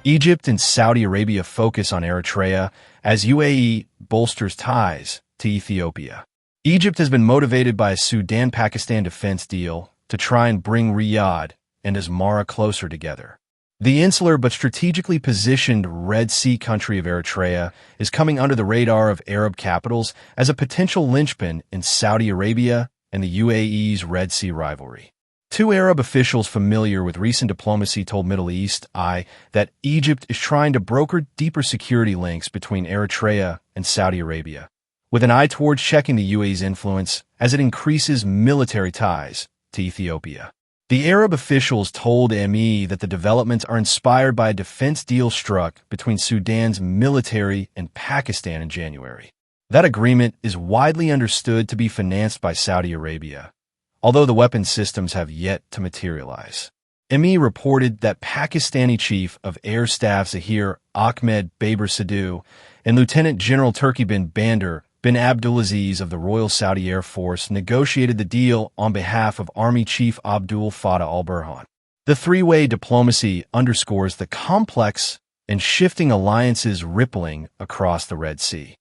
Egypt and Saudi Arabia focus on Eritrea as UAE bolsters ties to Ethiopia. Egypt has been motivated by a Sudan-Pakistan defense deal to try and bring Riyadh and Asmara closer together. The insular but strategically positioned Red Sea country of Eritrea is coming under the radar of Arab capitals as a potential linchpin in Saudi Arabia and the UAE's Red Sea rivalry. Two Arab officials familiar with recent diplomacy told Middle East Eye that Egypt is trying to broker deeper security links between Eritrea and Saudi Arabia, with an eye towards checking the UAE's influence as it increases military ties to Ethiopia. The Arab officials told ME that the developments are inspired by a defense deal struck between Sudan's military and Pakistan in January. That agreement is widely understood to be financed by Saudi Arabia, although the weapon systems have yet to materialize. ME reported that Pakistani Chief of Air Staff Zahir Ahmed Baber Sadhu and Lieutenant General Turki bin Bandar bin Abdulaziz of the Royal Saudi Air Force negotiated the deal on behalf of Army Chief Abdul Fattah al-Burhan. The three-way diplomacy underscores the complex and shifting alliances rippling across the Red Sea.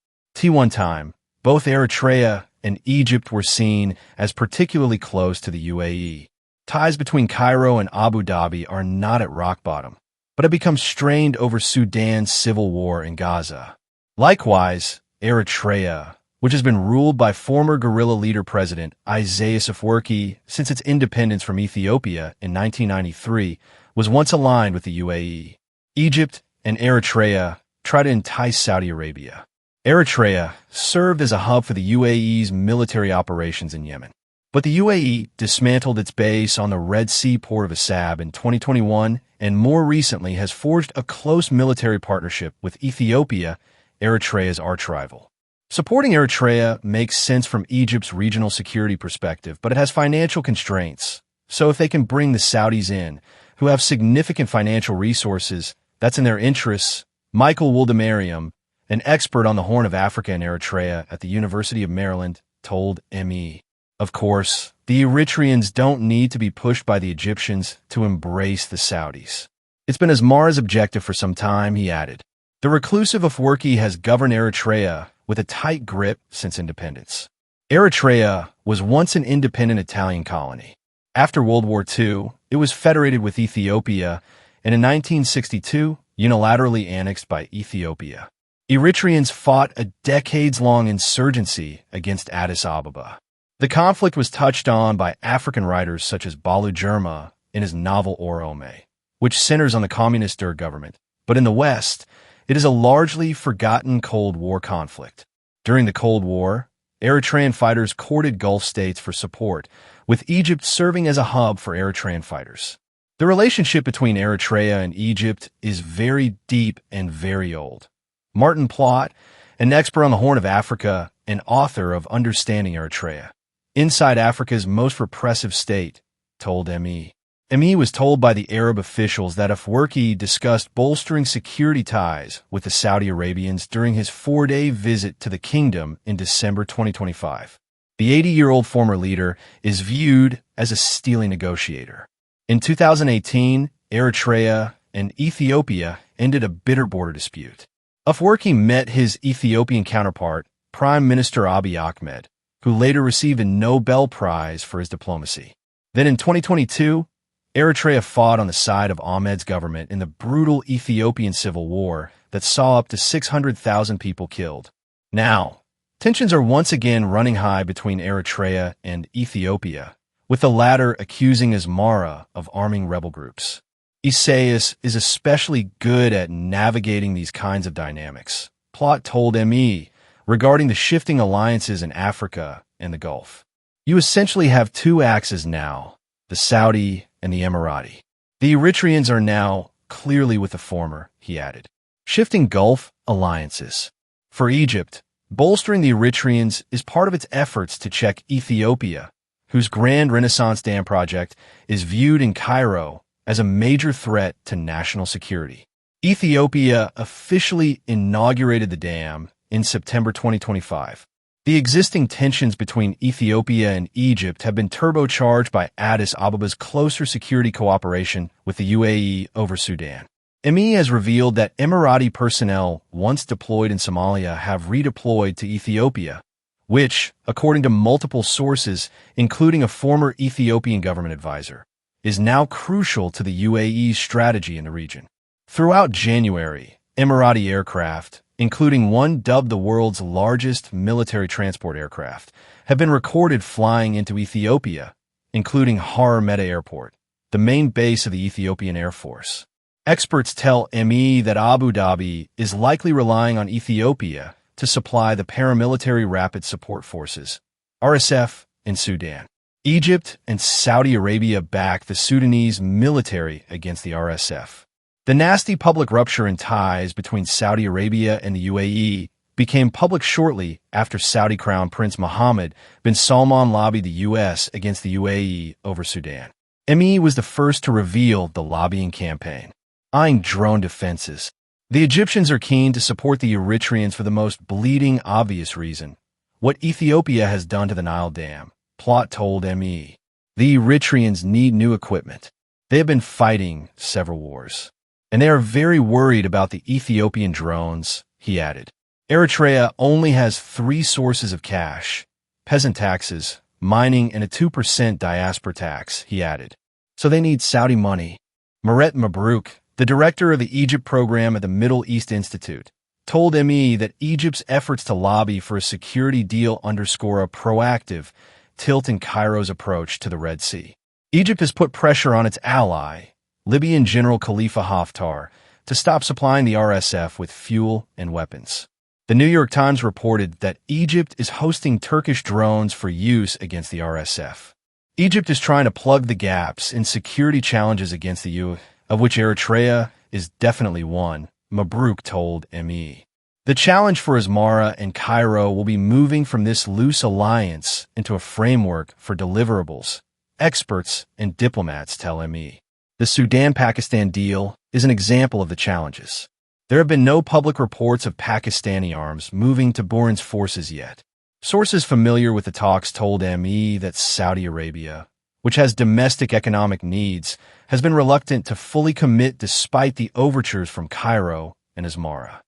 One time, both Eritrea and Egypt were seen as particularly close to the UAE. Ties between Cairo and Abu Dhabi are not at rock bottom, but have become strained over Sudan's civil war in Gaza. Likewise, Eritrea, which has been ruled by former guerrilla leader President Isaias Afwerki since its independence from Ethiopia in 1993, was once aligned with the UAE. Egypt and Eritrea try to entice Saudi Arabia. Eritrea served as a hub for the UAE's military operations in Yemen, but the UAE dismantled its base on the Red Sea port of Assab in 2021 and more recently has forged a close military partnership with Ethiopia, Eritrea's arch-rival. Supporting Eritrea makes sense from Egypt's regional security perspective, but it has financial constraints. So if they can bring the Saudis in, who have significant financial resources, that's in their interests. Michael Woldemariam, an expert on the Horn of Africa and Eritrea at the University of Maryland, told ME. Of course, the Eritreans don't need to be pushed by the Egyptians to embrace the Saudis. It's been Asmara's objective for some time, he added. The reclusive Afwerki has governed Eritrea with a tight grip since independence. Eritrea was once an independent Italian colony. After World War II, it was federated with Ethiopia and in 1962, unilaterally annexed by Ethiopia. Eritreans fought a decades-long insurgency against Addis Ababa. The conflict was touched on by African writers such as Balu Jerma in his novel Orome, which centers on the communist Derg government. But in the West, it is a largely forgotten Cold War conflict. During the Cold War, Eritrean fighters courted Gulf states for support, with Egypt serving as a hub for Eritrean fighters. The relationship between Eritrea and Egypt is very deep and very old. Martin Plott, an expert on the Horn of Africa and author of Understanding Eritrea, Inside Africa's Most Repressive State, told ME. ME was told by the Arab officials that Afwerki discussed bolstering security ties with the Saudi Arabians during his 4-day visit to the kingdom in December 2025. The 80-year-old former leader is viewed as a steely negotiator. In 2018, Eritrea and Ethiopia ended a bitter border dispute. Afwerki met his Ethiopian counterpart, Prime Minister Abiy Ahmed, who later received a Nobel Prize for his diplomacy. Then in 2022, Eritrea fought on the side of Ahmed's government in the brutal Ethiopian civil war that saw up to 600,000 people killed. Now, tensions are once again running high between Eritrea and Ethiopia, with the latter accusing Asmara of arming rebel groups. Isaias is especially good at navigating these kinds of dynamics, Plott told ME, regarding the shifting alliances in Africa and the Gulf. You essentially have two axes now, the Saudi and the Emirati. The Eritreans are now clearly with the former, he added. Shifting Gulf alliances. For Egypt, bolstering the Eritreans is part of its efforts to check Ethiopia, whose Grand Renaissance Dam project is viewed in Cairo as a major threat to national security. Ethiopia officially inaugurated the dam in September 2025. The existing tensions between Ethiopia and Egypt have been turbocharged by Addis Ababa's closer security cooperation with the UAE over Sudan. ME has revealed that Emirati personnel once deployed in Somalia have redeployed to Ethiopia, which, according to multiple sources, including a former Ethiopian government advisor, is now crucial to the UAE's strategy in the region. Throughout January, Emirati aircraft, including one dubbed the world's largest military transport aircraft, have been recorded flying into Ethiopia, including Har Meta Airport, the main base of the Ethiopian Air Force. Experts tell ME that Abu Dhabi is likely relying on Ethiopia to supply the paramilitary rapid support forces, RSF, in Sudan. Egypt and Saudi Arabia back the Sudanese military against the RSF. The nasty public rupture in ties between Saudi Arabia and the UAE became public shortly after Saudi Crown Prince Mohammed bin Salman lobbied the U.S. against the UAE over Sudan. ME was the first to reveal the lobbying campaign, eyeing drone defenses. The Egyptians are keen to support the Eritreans for the most bleeding obvious reason: what Ethiopia has done to the Nile Dam, plot told ME. The Eritreans need new equipment. They have been fighting several wars, and they are very worried about the Ethiopian drones, he added. Eritrea only has 3 sources of cash: peasant taxes, mining, and a 2% diaspora tax, he added. So they need Saudi money. Maret Mabrouk, the director of the Egypt program at the Middle East Institute, told ME that Egypt's efforts to lobby for a security deal underscore a proactive tilt in Cairo's approach to the Red Sea. Egypt has put pressure on its ally, Libyan General Khalifa Haftar, to stop supplying the RSF with fuel and weapons. The New York Times reported that Egypt is hosting Turkish drones for use against the RSF. Egypt is trying to plug the gaps in security challenges against the U.S., of which Eritrea is definitely one, Mabrouk told ME. The challenge for Asmara and Cairo will be moving from this loose alliance into a framework for deliverables, experts and diplomats tell ME. The Sudan-Pakistan deal is an example of the challenges. There have been no public reports of Pakistani arms moving to Bourne's forces yet. Sources familiar with the talks told ME that Saudi Arabia, which has domestic economic needs, has been reluctant to fully commit despite the overtures from Cairo and Asmara.